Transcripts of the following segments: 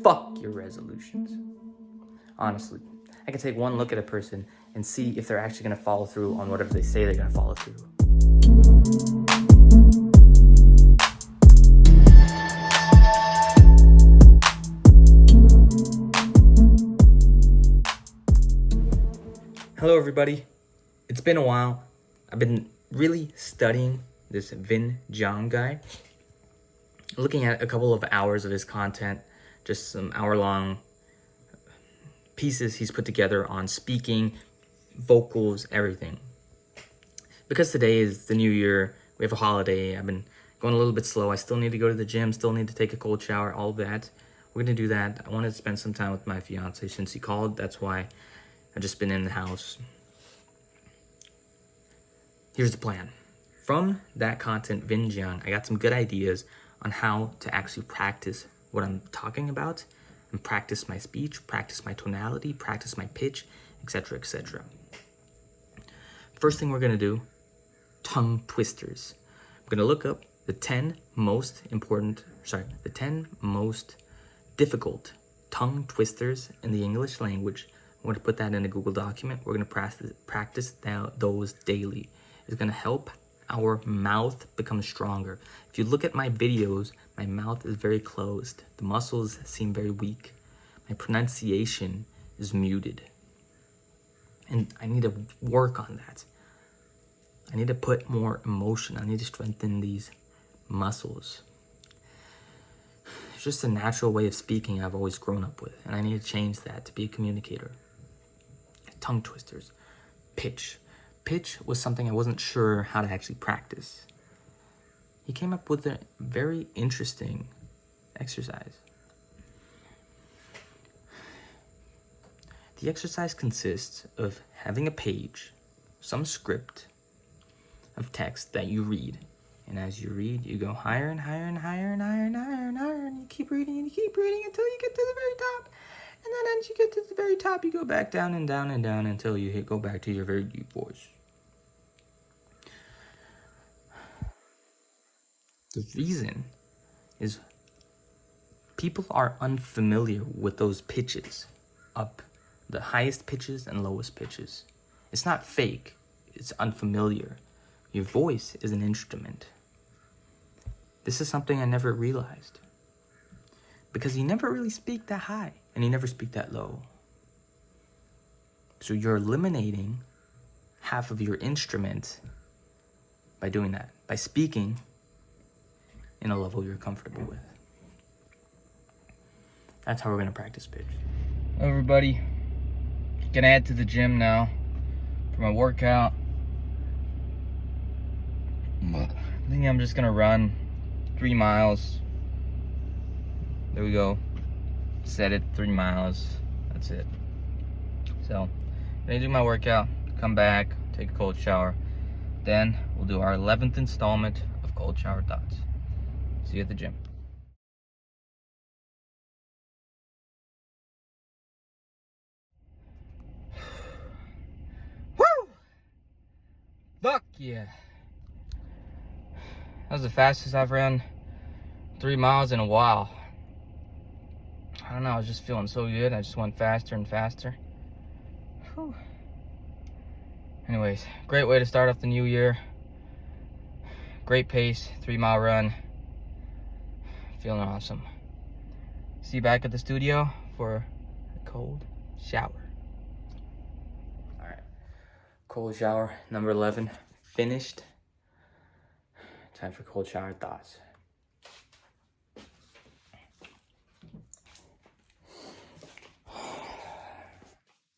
Fuck your resolutions. Honestly, I can take one look at a person and see if they're actually going to follow through on whatever they say they're going to follow through. Hello everybody, it's been a while. I've been really studying this Vinh Giang guy, looking at a couple of hours of his content, just some hour-long pieces he's put together on speaking, vocals, everything. Because today is the new year, we have a holiday, I've been going a little bit slow. I still need to go to the gym, still need to take a cold shower, all of that. We're gonna do that. I wanted to spend some time with my fiance since he called. That's why I've just been in the house. Here's the plan. From that content, Vinh Giang, I got some good ideas on how to actually practice what I'm talking about and practice my speech, practice my tonality, practice my pitch, etc., etc. First thing we're gonna do, tongue twisters. I'm gonna look up the 10 most difficult tongue twisters in the English language. I'm going to put that in a Google document. We're going to practice those daily. It's going to help our mouth become stronger. If you look at my videos, my mouth is very closed. The muscles seem very weak. My pronunciation is muted. And I need to work on that. I need to put more emotion. I need to strengthen these muscles. It's just a natural way of speaking I've always grown up with, and I need to change that to be a communicator. Tongue twisters. Pitch. Pitch was something I wasn't sure how to actually practice. He came up with a very interesting exercise. The exercise consists of having a page, some script of text that you read. And as you read, you go higher and higher and higher and higher and higher and higher, and you keep reading until you get to the very top. And then as you get to the very top, you go back down and down and down until you go back to your very deep voice. The reason is people are unfamiliar with those pitches, up the highest pitches and lowest pitches. It's not fake, it's unfamiliar. Your voice is an instrument. This is something I never realized. Because you never really speak that high, and you never speak that low. So you're eliminating half of your instrument by doing that, by speaking in a level you're comfortable with. That's how we're gonna practice pitch. Everybody, gonna head to the gym now for my workout. I think I'm just gonna run 3 miles. There we go. Set it 3 miles. That's it. So, gonna do my workout, come back, take a cold shower. Then we'll do our 11th installment of Cold Shower Thoughts. See you at the gym. Woo! Fuck yeah. That was the fastest I've run 3 miles in a while. I don't know, I was just feeling so good. I just went faster and faster. Whew. Anyways, great way to start off the new year. Great pace, 3 mile run. Feeling awesome. See you back at the studio for a cold shower. All right, cold shower number 11 finished. Time for cold shower thoughts.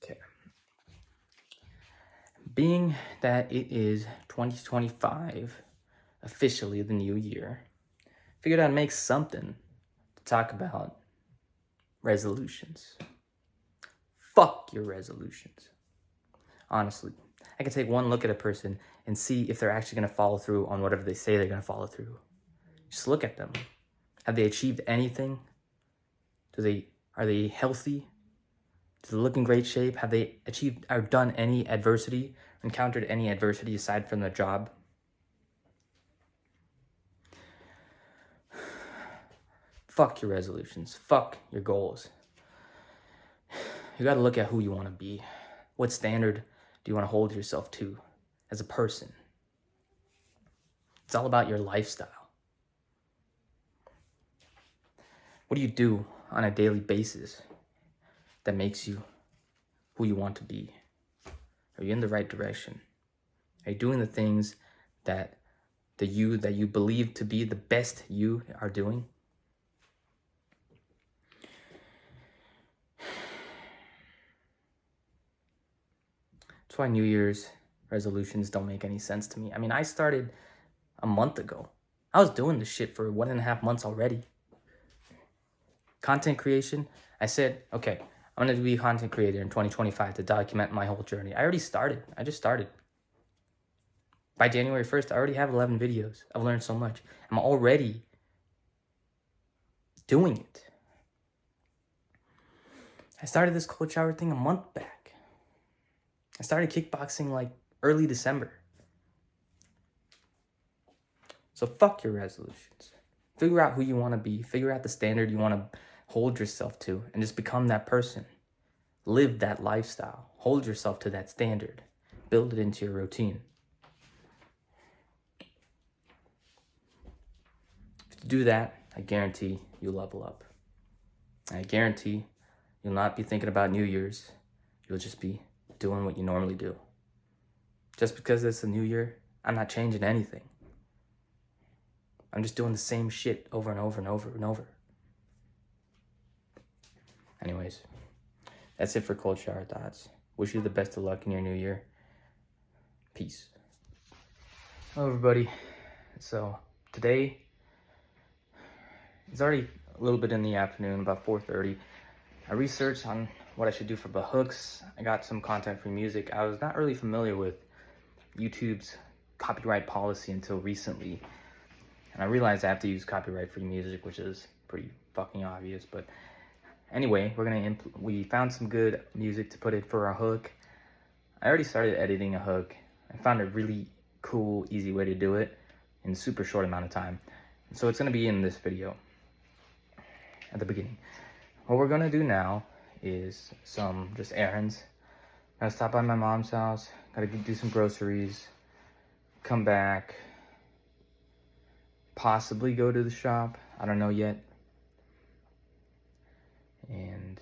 Okay. Being that it is 2025, officially the new year, figured I'd make something to talk about resolutions. Fuck your resolutions. Honestly, I can take one look at a person and see if they're actually going to follow through on whatever they say they're going to follow through. Just look at them. Have they achieved anything? Are they healthy? Do they look in great shape? Have they achieved or done any adversity, encountered any adversity aside from their job? Fuck your resolutions. Fuck your goals. You got to look at who you want to be. What standard do you want to hold yourself to as a person? It's all about your lifestyle. What do you do on a daily basis that makes you who you want to be? Are you in the right direction? Are you doing the things that the you that you believe to be the best you are doing? That's why New Year's resolutions don't make any sense to me. I mean, I started a month ago. I was doing this shit for 1.5 months already. Content creation, I said, okay, I'm going to be a content creator in 2025 to document my whole journey. I already started. I just started. By January 1st, I already have 11 videos. I've learned so much. I'm already doing it. I started this cold shower thing a month back. I started kickboxing like early December. So fuck your resolutions. Figure out who you want to be. Figure out the standard you want to hold yourself to and just become that person. Live that lifestyle. Hold yourself to that standard. Build it into your routine. If you do that, I guarantee you'll level up. I guarantee you'll not be thinking about New Year's. You'll just be doing what you normally do. Just because it's a new year, I'm not changing anything. I'm just doing the same shit over and over and over and over. Anyways, that's it for Cold Shower Thoughts. Wish you the best of luck in your new year. Peace. Hello, everybody. So today, it's already a little bit in the afternoon, about 4:30. I researched on what I should do for the hooks. I got some content-free music. I was not really familiar with YouTube's copyright policy until recently. And I realized I have to use copyright-free music, which is pretty fucking obvious. But anyway, we found some good music to put in for our hook. I already started editing a hook. I found a really cool, easy way to do it in a super short amount of time. And so it's going to be in this video at the beginning. What we're going to do now is some just errands. Gotta stop by my mom's house. Gotta do some groceries. Come back. Possibly go to the shop. I don't know yet. And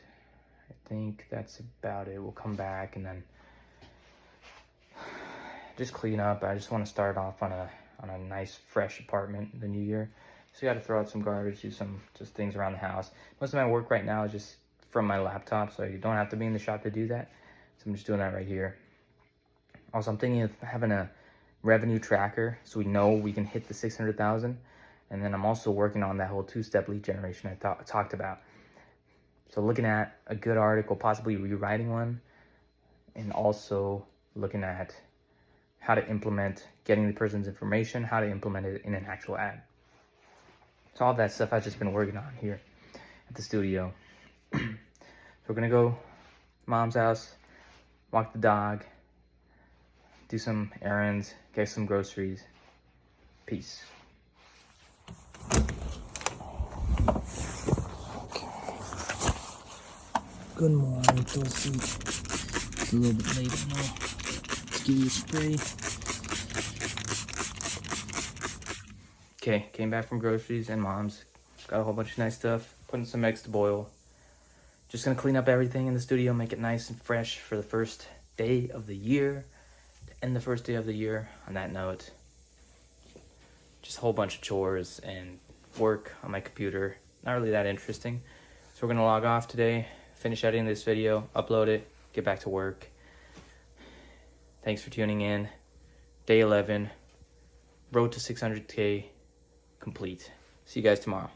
I think that's about it. We'll come back and then just clean up. I just want to start off on a nice fresh apartment the new year. So you got to throw out some garbage, do some just things around the house. Most of my work right now is just from my laptop, so you don't have to be in the shop to do that. So I'm just doing that right here. Also, I'm thinking of having a revenue tracker so we know we can hit the 600,000. And then I'm also working on that whole two-step lead generation I talked about. So looking at a good article, possibly rewriting one, and also looking at how to implement getting the person's information, how to implement it in an actual ad. So all that stuff I've just been working on here at the studio. So we're gonna go to mom's house, walk the dog, do some errands, get some groceries. Peace. Good morning, Tulsi. It's a little bit late, I know. Let's give you a spray. Okay, came back from groceries and mom's. Got a whole bunch of nice stuff. Putting some eggs to boil. Just gonna clean up everything in the studio, make it nice and fresh for the first day of the year. To end the first day of the year on that note. Just a whole bunch of chores and work on my computer. Not really that interesting. So we're gonna log off today, finish editing this video, upload it, get back to work. Thanks for tuning in. Day 11. Road to 600K complete. See you guys tomorrow.